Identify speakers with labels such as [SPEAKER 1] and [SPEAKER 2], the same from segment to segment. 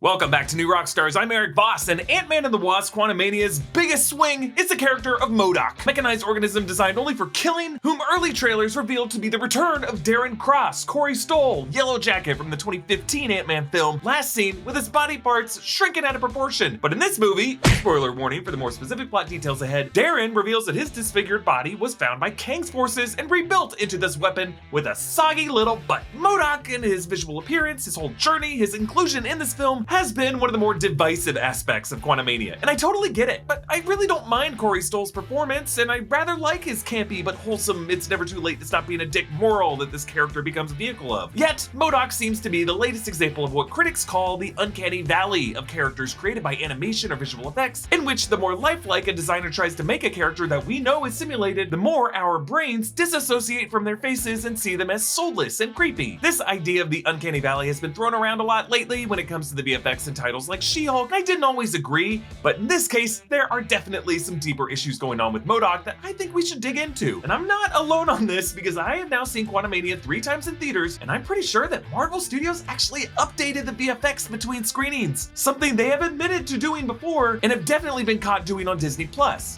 [SPEAKER 1] Welcome back to New Rockstars. I'm Erik Voss, and Ant-Man and the Wasp Quantumania's biggest swing is the character of MODOK, Mechanized Organism Designed Only for Killing, whom early trailers revealed to be the return of Darren Cross, Corey Stoll, Yellow Jacket from the 2015 Ant-Man film, last seen with his body parts shrinking out of proportion. But in this movie, spoiler warning for the more specific plot details ahead, Darren reveals that his disfigured body was found by Kang's forces and rebuilt into this weapon with a soggy little butt. MODOK and his visual appearance, his whole journey, his inclusion in this film has been one of the more divisive aspects of Quantumania, and I totally get it, but I really don't mind Corey Stoll's performance, and I rather like his campy but wholesome it's never too late to stop being a dick moral that this character becomes a vehicle of. Yet, MODOK seems to be the latest example of what critics call the uncanny valley of characters created by animation or visual effects, in which the more lifelike a designer tries to make a character that we know is simulated, the more our brains disassociate from their faces and see them as soulless and creepy. This idea of the uncanny valley has been thrown around a lot lately when it comes to the VFX and titles like She-Hulk. I didn't always agree, but in this case, there are definitely some deeper issues going on with MODOK that I think we should dig into. And I'm not alone on this because I have now seen Quantumania 3 times in theaters, and I'm pretty sure that Marvel Studios actually updated the VFX between screenings, something they have admitted to doing before and have definitely been caught doing on Disney+.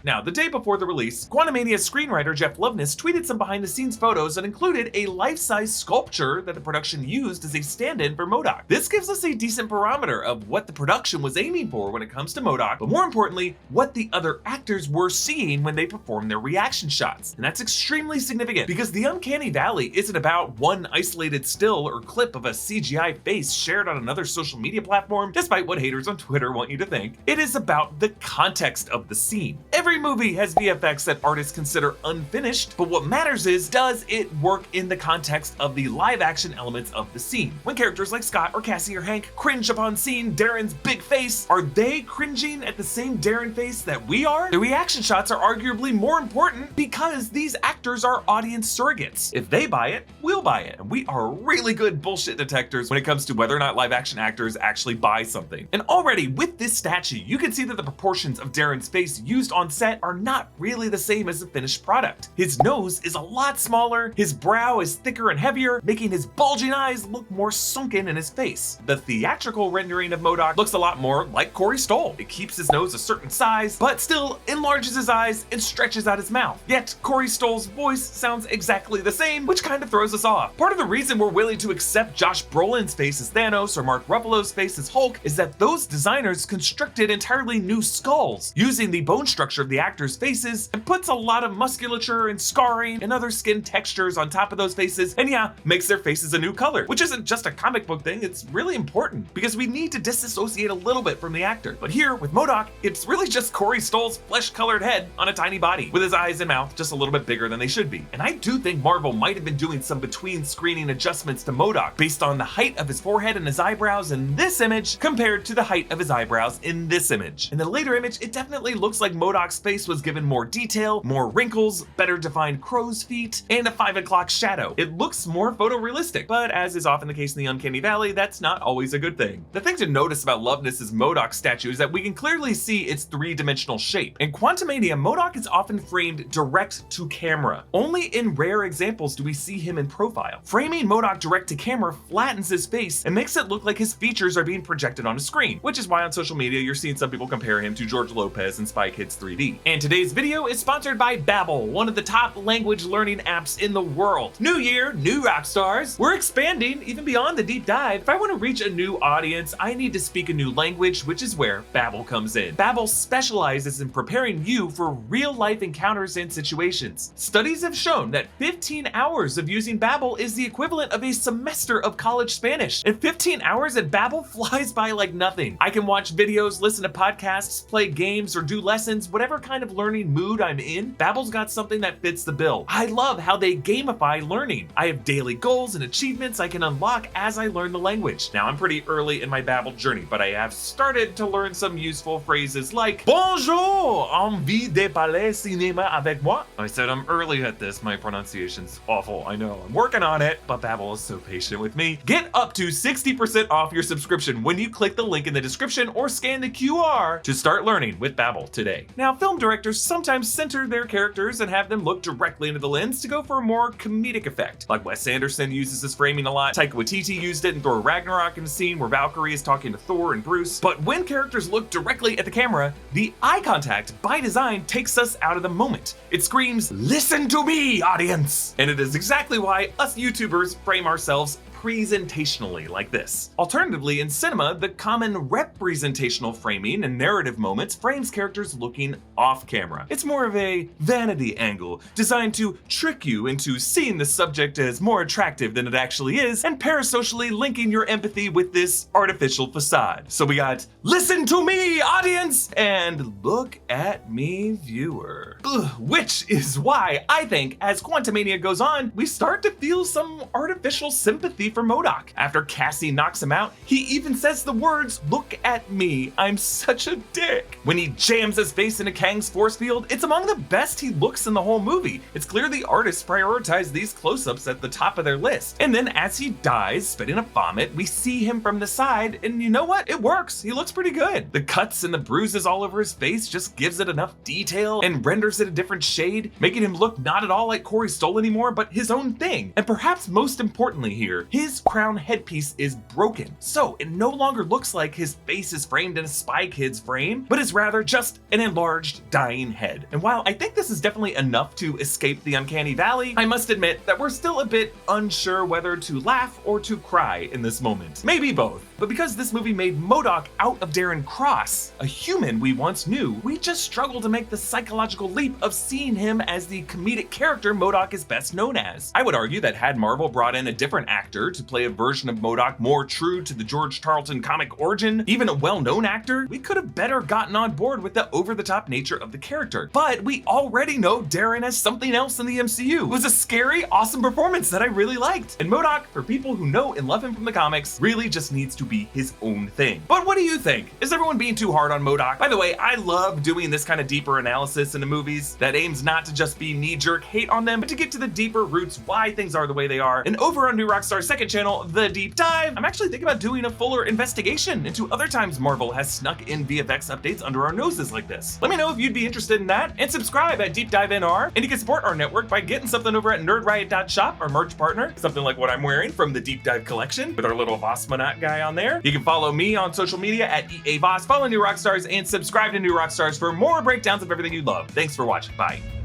[SPEAKER 1] Now, the day before the release, Quantumania's screenwriter Jeff Loveness tweeted some behind-the-scenes photos that included a life-size sculpture that the production used as a stand-in for MODOK. This gives us a decent barometer of what the production was aiming for when it comes to MODOK, but more importantly, what the other actors were seeing when they performed their reaction shots. And that's extremely significant because the uncanny valley isn't about one isolated still or clip of a CGI face shared on another social media platform, despite what haters on Twitter want you to think. It is about the context of the scene. Every movie has VFX that artists consider unfinished, but what matters is, does it work in the context of the live action elements of the scene? When characters like Scott or Cassie or Hank cringe upon seeing Darren's big face, are they cringing at the same Darren face that we are? The reaction shots are arguably more important because these actors are audience surrogates. If they buy it, we'll buy it. And we are really good bullshit detectors when it comes to whether or not live action actors actually buy something. And already with this statue, you can see that the proportions of Darren's face used on set are not really the same as the finished product. His nose is a lot smaller, his brow is thicker and heavier, making his bulging eyes look more sunken in his face. The theatrical rendering of MODOK looks a lot more like Corey Stoll. It keeps his nose a certain size, but still enlarges his eyes and stretches out his mouth. Yet, Corey Stoll's voice sounds exactly the same, which kind of throws us off. Part of the reason we're willing to accept Josh Brolin's face as Thanos or Mark Ruffalo's face as Hulk is that those designers constructed entirely new skulls, using the bone structure of the actors' faces, and puts a lot of musculature and scarring and other skin textures on top of those faces, and yeah, makes their faces a new color, which isn't just a comic book thing, it's really important, because we need to disassociate a little bit from the actor. But here, with MODOK, it's really just Corey Stoll's flesh-colored head on a tiny body, with his eyes and mouth just a little bit bigger than they should be. And I do think Marvel might have been doing some between-screening adjustments to MODOK based on the height of his forehead and his eyebrows in this image compared to the height of his eyebrows in this image. In the later image, it definitely looks like MODOK's face was given more detail, more wrinkles, better defined crow's feet, and a 5 o'clock shadow. It looks more photorealistic, but as is often the case in the Uncanny Valley, that's not always a good thing. The thing to notice about Loveness's MODOK statue is that we can clearly see its 3-dimensional shape. In Quantumania, MODOK is often framed direct to camera. Only in rare examples do we see him in profile. Framing MODOK direct to camera flattens his face and makes it look like his features are being projected on a screen, which is why on social media you're seeing some people compare him to George Lopez in Spy Kids 3D. And today's video is sponsored by Babbel, one of the top language learning apps in the world. New year, new Rockstars. We're expanding even beyond the deep dive. If I want to reach a new audience, I need to speak a new language, which is where Babbel comes in. Babbel specializes in preparing you for real-life encounters and situations. Studies have shown that 15 hours of using Babbel is the equivalent of a semester of college Spanish. And 15 hours at Babbel flies by like nothing. I can watch videos, listen to podcasts, play games, or do lessons, whatever kind of learning mood I'm in, Babbel's got something that fits the bill. I love how they gamify learning. I have daily goals and achievements I can unlock as I learn the language. Now, I'm pretty early in my Babbel journey, but I have started to learn some useful phrases like Bonjour, envie de parler cinéma avec moi? I said I'm early at this. My pronunciation's awful. I know. I'm working on it, but Babbel is so patient with me. Get up to 60% off your subscription when you click the link in the description or scan the QR to start learning with Babbel today. Now, film directors sometimes center their characters and have them look directly into the lens to go for a more comedic effect. Like Wes Anderson uses this framing a lot. Taika Waititi used it in Thor Ragnarok in a scene where Valkyrie is face talking to Thor and Bruce, but when characters look directly at the camera, the eye contact by design takes us out of the moment. It screams, "Listen to me, audience!" And it is exactly why us YouTubers frame ourselves presentationally like this. Alternatively, in cinema, the common representational framing and narrative moments frames characters looking off camera. It's more of a vanity angle, designed to trick you into seeing the subject as more attractive than it actually is, and parasocially linking your empathy with this artificial facade. So we got, "Listen to me, audience!" and "Look at me, viewer." Which is why I think as Quantumania goes on, we start to feel some artificial sympathy for MODOK. After Cassie knocks him out, he even says the words, "Look at me, I'm such a dick." When he jams his face into Kang's force field, it's among the best he looks in the whole movie. It's clear the artists prioritized these close-ups at the top of their list. And then as he dies, spitting a vomit, we see him from the side, and you know what? It works. He looks pretty good. The cuts and the bruises all over his face just gives it enough detail and renders it a different shade, making him look not at all like Corey Stoll anymore, but his own thing. And perhaps most importantly here, his crown headpiece is broken, so it no longer looks like his face is framed in a Spy Kids frame, but is rather just an enlarged, dying head. And while I think this is definitely enough to escape the uncanny valley, I must admit that we're still a bit unsure whether to laugh or to cry in this moment. Maybe both. But because this movie made MODOK out of Darren Cross, a human we once knew, we just struggle to make the psychological leap of seeing him as the comedic character MODOK is best known as. I would argue that had Marvel brought in a different actor to play a version of MODOK more true to the George Tarleton comic origin, even a well-known actor, we could have better gotten on board with the over-the-top nature of the character. But we already know Darren as something else in the MCU. It was a scary, awesome performance that I really liked. And MODOK, for people who know and love him from the comics, really just needs to be his own thing. But what do you think? Is everyone being too hard on MODOK? By the way, I love doing this kind of deeper analysis into movies that aims not to just be knee-jerk hate on them, but to get to the deeper roots why things are the way they are. And over on New Rockstar's second channel, The Deep Dive, I'm actually thinking about doing a fuller investigation into other times Marvel has snuck in VFX updates under our noses like this. Let me know if you'd be interested in that, and subscribe at Deep Dive NR, and you can support our network by getting something over at NerdRiot.shop, our merch partner, something like what I'm wearing from the Deep Dive collection with our little Vossmanat guy on there. You can follow me on social media at EA Voss, follow New Rockstars, and subscribe to New Rockstars for more breakdowns of everything you love. Thanks for watching. Bye.